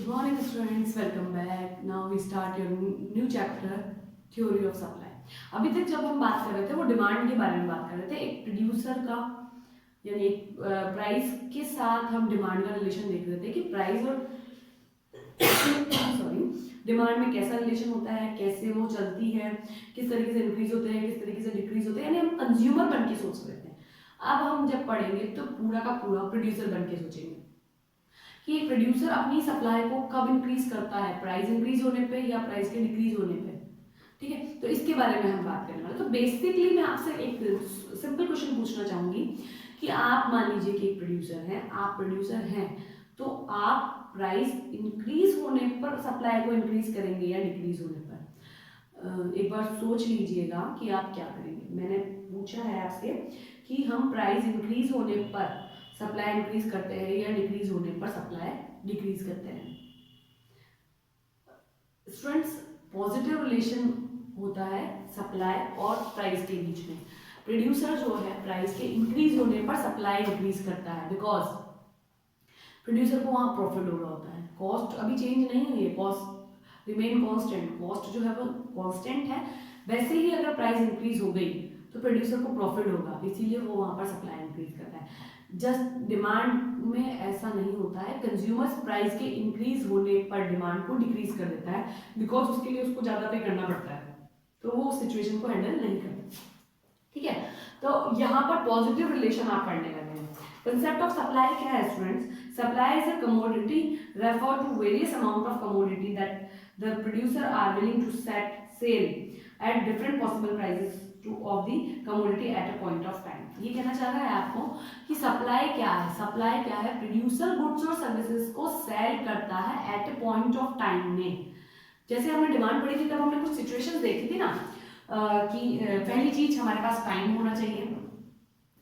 Good morning students, welcome back. Now we start your new chapter, theory of supply. अभी तक जब हम बात कर रहे थे वो डिमांड के बारे में बात कर रहे थे, एक प्रोड्यूसर का यानी एक प्राइस के साथ हम डिमांड का रिलेशन देख रहे थे कि प्राइस और सॉरी डिमांड में कैसा रिलेशन होता है, कैसे वो चलती है, किस तरीके से इंक्रीज होते हैं, किस तरीके से डिक्रीज होते हैं, यानी हम कंज्यूमर बन के सोच रहे थे। अब हम जब पढ़ेंगे तो पूरा का पूरा प्रोड्यूसर बन के सोचेंगे कि एक प्रोड्यूसर अपनी सप्लाई को कब इंक्रीज करता है, प्राइस इंक्रीज होने पे या प्राइस के डिक्रीज होने पे। ठीक है, तो इसके बारे में हम बात करने वाले। तो बेसिकली मैं आपसे एक सिंपल क्वेश्चन पूछना चाहूंगी कि आप मान लीजिए कि एक प्रोड्यूसर है, आप प्रोड्यूसर हैं, तो आप प्राइस इंक्रीज होने पर सप्लाई को इंक्रीज करेंगे या डिक्रीज होने पर? एक बार सोच लीजिएगा कि आप क्या करेंगे। मैंने पूछा है आपसे कि हम प्राइस इंक्रीज होने पर सप्लाई इंक्रीज करते हैं या डिक्रीज होने पर सप्लाई डिक्रीज करते हैं। स्टूडेंट्स, पॉजिटिव रिलेशन होता है सप्लाई और प्राइस के बीच में। प्रोड्यूसर जो है प्राइस के इंक्रीज होने पर सप्लाई इंक्रीज करता है, बिकॉज प्रोड्यूसर को वहां प्रॉफिट हो रहा होता है। कॉस्ट अभी चेंज नहीं हुई है, कॉस्ट रिमेन कांस्टेंट, कॉस्ट जो है वो कांस्टेंट है। वैसे ही अगर प्राइस इंक्रीज हो गई तो प्रोड्यूसर को प्रॉफिट होगा, इसीलिए वो वहां पर सप्लाई इंक्रीज करता है। जस्ट डिमांड में ऐसा नहीं होता है, कंज्यूमर्स प्राइस के इंक्रीज होने पर डिमांड को डिक्रीज कर देता है, बिकॉज उसके लिए उसको ज्यादा पे करना पड़ता है, तो वो सिचुएशन को हैंडल नहीं करता। ठीक है, तो यहाँ पर पॉजिटिव रिलेशन आप पढ़ने लगे हैं। कंसेप्ट ऑफ सप्लाई क्या है students? Supply is a commodity refer to various amount of commodity that the producer are willing to sell at different possible prices of the commodity at a point of time. ये कहना चाह रहा है आपको कि supply क्या है। Supply क्या है? प्रोड्यूसर गुड्स और सर्विसेज को सेल करता है eight a point of time में। जैसे हमने डिमांड पढ़ी थी तब हमने कुछ सिचुएशंस देखी थी ना, कि पहली चीज हमारे पास टाइम होना चाहिए,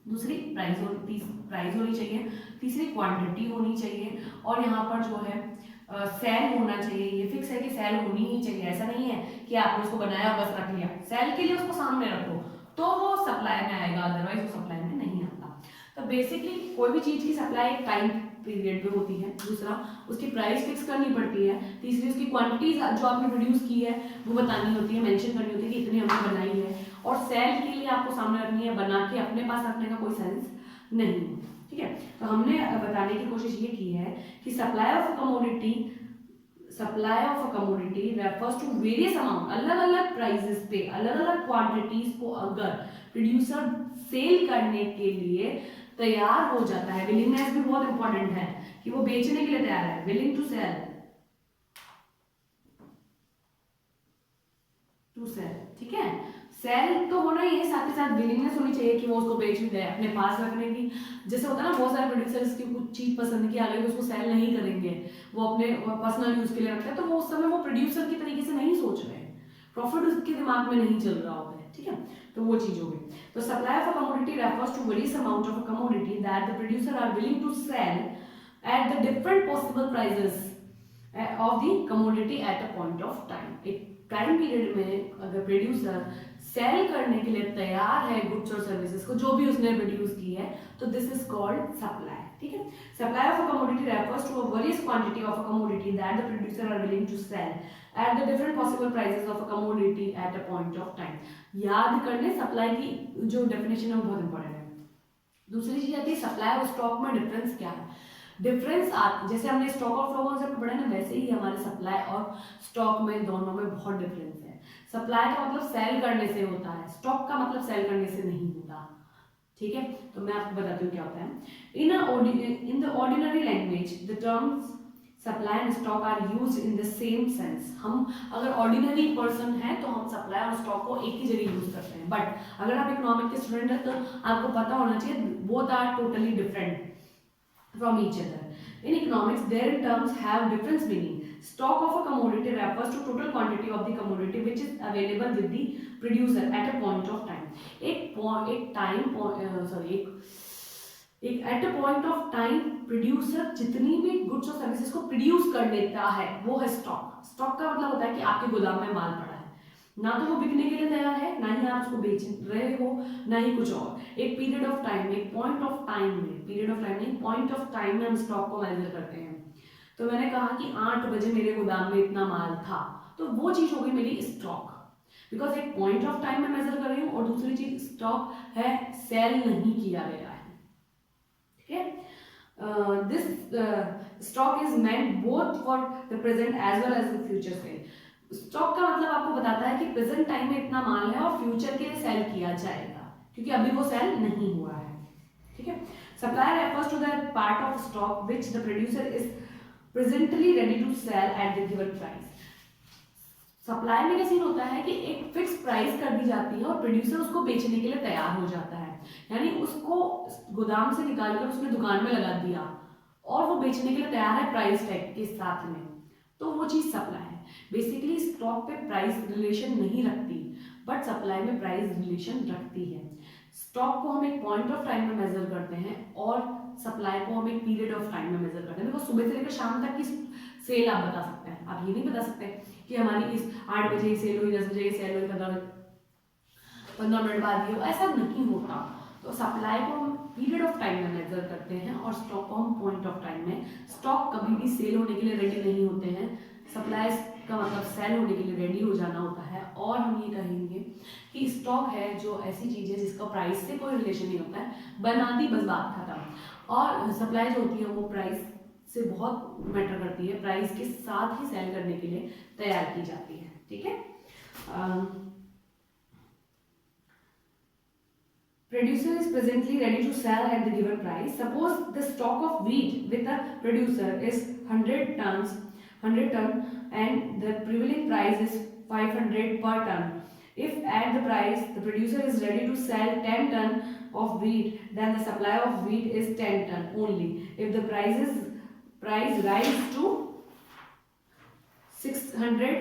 दूसरी प्राइस होनी चाहिए, तीसरी क्वांटिटी होनी चाहिए, और यहाँ पर जो है सेल होना चाहिए। ये फिक्स है कि सेल होनी ही चाहिए, ऐसा नहीं है कि आपने उसको बनाया बस रख लिया। सेल के लिए उसको सामने रखो तो वो सप्लाई में आएगा, अदरवाइज वो सप्लाई में नहीं आता। तो बेसिकली कोई भी चीज की सप्लाई टाइम पीरियड में होती है, दूसरा उसकी प्राइस फिक्स करनी पड़ती है, तीसरी उसकी क्वांटिटीज जो आपने प्रोड्यूस की है वो बतानी होती है, मेंशन करनी होती है कि इतनी हमने बनाई है, और सेल के लिए आपको सामने रखनी है, बना के अपने पास रखने का कोई सेंस नहीं है। ठीक है, तो हमने बताने की कोशिश ये की है कि supply of a commodity refers to various amount, अलग अलग प्राइसेस पे अलग अलग क्वांटिटीज को अगर प्रोड्यूसर सेल करने के लिए तैयार हो जाता है, विलिंगनेस भी बहुत इंपॉर्टेंट है कि वो बेचने के लिए तैयार है, विलिंग टू सेल, ठीक है। सेल तो होना ही है, साथ ही साथ विलिंगनेस होनी चाहिए कि वो उसको बेच भी दे, अपने पास रखने की। जैसे होता है ना, बहुत सारे प्रोड्यूसर्स की कुछ चीज पसंद की आ गई, उसको सेल नहीं करेंगे, वो अपने पर्सनल यूज के लिए रखते हैं, तो वो उस समय वो प्रोड्यूसर की तरीके से नहीं सोच रहे हैं, प्रॉफिट उसके दिमाग में नहीं चल रहा होता है। ठीक है, तो वो चीज हो गई। तो supply of a commodity refers to various amount of a commodity that the producer are willing to sell at the different possible prices of the commodity at a point of time. एक time period में अगर producer cell करने के लिए तैयार है goods और services को, जो भी उसने प्रोड्यूस की है, तो दिस इज कॉल्ड सप्लाई। ठीक है, supply of a commodity refers to a various quantity of a commodity that the producer are willing to sell at the different possible prices of a commodity at a point of time. याद कर ले, supply की जो definition है वो बहुत important है। दूसरी चीज आती है सप्लाई और स्टॉक में डिफरेंस क्या है। डिफरेंस जैसे हमने स्टॉक और फ्लो कॉन्सेप्ट पढ़ा ना, वैसे ही हमारे सप्लाई और स्टॉक में दोनों में बहुत डिफरेंस है। सप्लाई का मतलब सेल करने से होता है, स्टॉक का मतलब सेल करने से नहीं होता। ठीक है, तो मैं आपको बताती हूँ क्या होता है। In the ordinary language the terms supply and stock are used in the same sense. हम अगर ऑर्डिनरी पर्सन है तो हम सप्लाई और स्टॉक को एक ही जगह यूज करते हैं, बट अगर आप इकोनॉमिक के स्टूडेंट है तो आपको पता होना चाहिए both are totally different from each other. In economics, their terms have different meaning. Stock of a commodity refers to total quantity of the commodity which is available with the producer at a point of time. एक eight a point of time producer जितनी भी goods और services को produce कर लेता है वो है स्टॉक। स्टॉक का मतलब होता है कि आपके गोदाम में माल पड़ा है, ना तो वो बिकने के लिए तैयार है, ना ही आप उसको बेच रहे हो, ना ही कुछ और। एक पीरियड ऑफ टाइम, एक पॉइंट ऑफ टाइम में, पीरियड ऑफ टाइम नहीं, पॉइंट ऑफ टाइम में हम स्टॉक को मेजर करते हैं। तो मैंने कहा कि 8 बजे मेरे गोदाम में इतना माल था, तो वो चीज हो गई मेरी स्टॉक, बिकॉज एक पॉइंट ऑफ टाइम में मेजर कर रही हूँ, और दूसरी चीज स्टॉक है, सेल नहीं किया गया है, ठीक है। This stock is meant both for the present as well as the future sale. Stock का मतलब आपको बताता है कि प्रेजेंट टाइम में इतना माल है और फ्यूचर के लिए सेल किया जाएगा, क्योंकि अभी वो सेल नहीं हुआ है, ठीक है। Supplier refers to the part of stock which the producer is presently ready to sell at the given price. Supply में क्या सीन होता है कि एक फिक्स प्राइस कर दी जाती है और प्रोड्यूसर उसको बेचने के लिए तैयार हो जाता है, यानी उसको गोदाम से निकालकर उसने दुकान में लगा दिया और वो बेचने के लिए तैयार है प्राइस टैग के साथ में, तो वो चीज सप्लाई है। बेसिकली स्टॉक पे प्राइस रिलेशन नहीं रखती, बट सप्लाई में प्राइस रिलेशन रखती है। स्टॉक को हम एक पॉइंट ऑफ टाइम में मेजर करते हैं और सप्लाई को हम एक पीरियड ऑफ टाइम में मेजर करते हैं। देखो सुबह से लेकर शाम तक की सेल आप बता सकते हैं, आप ये नहीं बता सकते कि हमारी इस 8 बजे ही सेल हुई, 10 बजे ही सेल हुई, 15 मिनट बाद ही हो, ऐसा नहीं होता। तो सप्लाई को हम पीरियड ऑफ टाइम में मेजर करते हैं और स्टॉक को हम पॉइंट ऑफ टाइम में। स्टॉक कभी भी सेल होने के लिए रेडी नहीं होते हैं, सप्लाई का मतलब सेल होने के लिए रेडी हो जाना होता है। और हम ये कहेंगे कि स्टॉक है जो ऐसी चीज है जिसका प्राइस से कोई रिलेशन नहीं होता है, बना दी बस बात खत्म। और सप्लाई जो होती है वो प्राइस से बहुत मैटर करती है, प्राइस के साथ ही सेल करने के लिए तैयार की जाती है, ठीक है। Producer is presently ready to sell at the given price. Suppose the stock of wheat with the producer is 100 tons, 100 ton, and the prevailing price is 500 per ton. If at the price the producer is ready to sell 10 ton of wheat, then the supply of wheat is 10 ton only. If the price rise to 600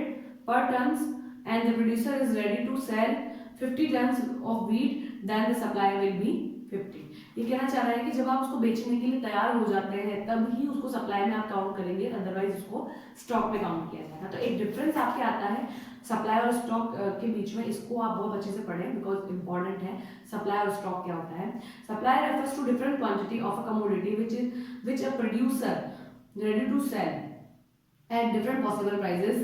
per tons and the producer is ready to sell 50 tons of wheat, then the supply will be 50। ये कहना चाह रहा है कि जब आप उसको बेचने के लिए तैयार हो जाते हैं तब ही उसको सप्लाई में आप काउंट करेंगे, अदरवाइज उसको स्टॉक में काउंट किया जाएगा। तो एक डिफरेंस आपके आता है सप्लाई और स्टॉक के बीच में, इसको आप बहुत अच्छे से पढ़ें बिकॉज इंपॉर्टेंट है। सप्लाई और स्टॉक क्या होता है? Supply refers to different quantity of a commodity which a producer ready to sell at different possible prices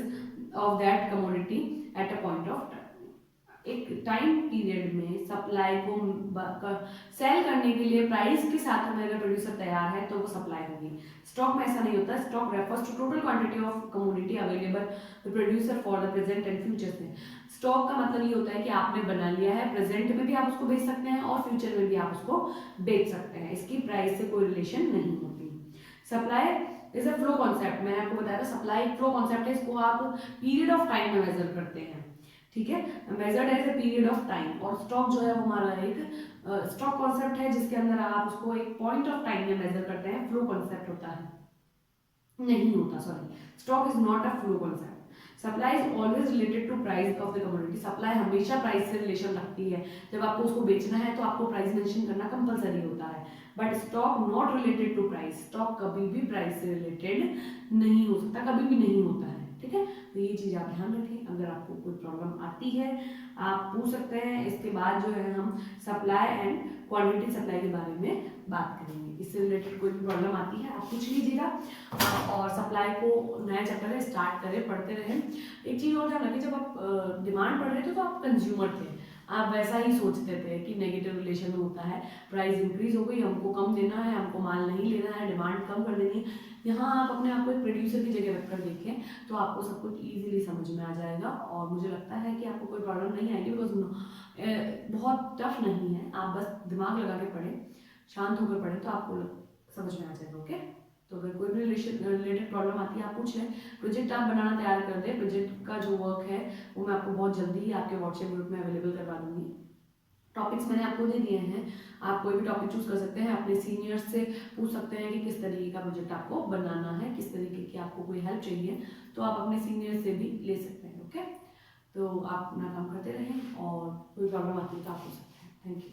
of that commodity at a point of time। एक टाइम पीरियड में supply को cell करने के लिए price के साथ में अगर प्रोड्यूसर तैयार है तो वो सप्लाई होगी। स्टॉक में ऐसा नहीं होता। Stock refers to total quantity of commodity available the producer for the present and future में। स्टॉक का मतलब ये होता है कि आपने बना लिया है, प्रेजेंट में भी आप उसको बेच सकते हैं और फ्यूचर में भी आप उसको बेच सकते हैं, इसकी प्राइस से कोई रिलेशन नहीं होती। Supply is a flow concept, मैंने आपको बताया था सप्लाई एक फ्लो कॉन्सेप्ट है, इसको आप पीरियड ऑफ टाइम में मेजर करते हैं, ठीक है, measured as a period of time. और स्टॉक जो है वो हमारा एक स्टॉक कॉन्सेप्ट है जिसके अंदर आप उसको एक पॉइंट ऑफ टाइम में मेजर करते हैं। फ्लो कॉन्सेप्ट होता है नहीं होता, sorry, stock is not a flow concept. Supply is always related to price of the commodity. Supply हमेशा प्राइस से रिलेशन रखती है, जब आपको उसको बेचना है तो आपको प्राइस मेंशन करना कंपलसरी होता है। But stock not related to price, stock कभी भी प्राइस से रिलेटेड नहीं हो सकता, कभी भी नहीं होता है, ठीक है। तो ये चीज आप ध्यान रखें। अगर आपको कोई प्रॉब्लम आती है आप पूछ सकते हैं। इसके बाद जो है हम सप्लाई एंड क्वांटिटी सप्लाई के बारे में बात करेंगे। इससे रिलेटेड कोई भी प्रॉब्लम आती है आप पूछ लीजिएगा। और सप्लाई को नया चैप्टर है, स्टार्ट करें, पढ़ते रहें। एक चीज और ध्यान रखें, जब आप डिमांड पढ़ रहे थे तो आप कंज्यूमर थे, आप वैसा ही सोचते थे कि नेगेटिव रिलेशन होता है, प्राइस इंक्रीज हो गई, हमको कम देना है, हमको माल नहीं लेना है, डिमांड कम कर देनी है। यहाँ आप अपने आप को एक प्रोड्यूसर की जगह रखकर देखें तो आपको सब कुछ इजीली समझ में आ जाएगा। और मुझे लगता है कि आपको कोई प्रॉब्लम नहीं आएगी, बिकॉज बहुत टफ नहीं है। आप बस दिमाग लगा के पढ़ें, शांत होकर पढ़ें तो आपको समझ में आ जाएगा, ओके। तो अगर कोई भी रिलेटेड प्रॉब्लम आती है आप पूछ लें। प्रोजेक्ट आप बनाना तैयार कर दें। प्रोजेक्ट का जो वर्क है वो मैं आपको बहुत जल्दी ही आपके व्हाट्सएप ग्रुप में अवेलेबल करवा दूंगी। टॉपिक्स मैंने आपको दे दिए हैं, आप कोई भी टॉपिक चूज कर सकते हैं, अपने सीनियर्स से पूछ सकते हैं कि किस तरीके का प्रोजेक्ट आपको बनाना है, किस तरीके की आपको कोई हेल्प चाहिए तो आप अपने सीनियर से भी ले सकते हैं, ओके। तो आप अपना काम करते रहें और कोई प्रॉब्लम आती है तो आप पूछ सकते हैं। Thank you.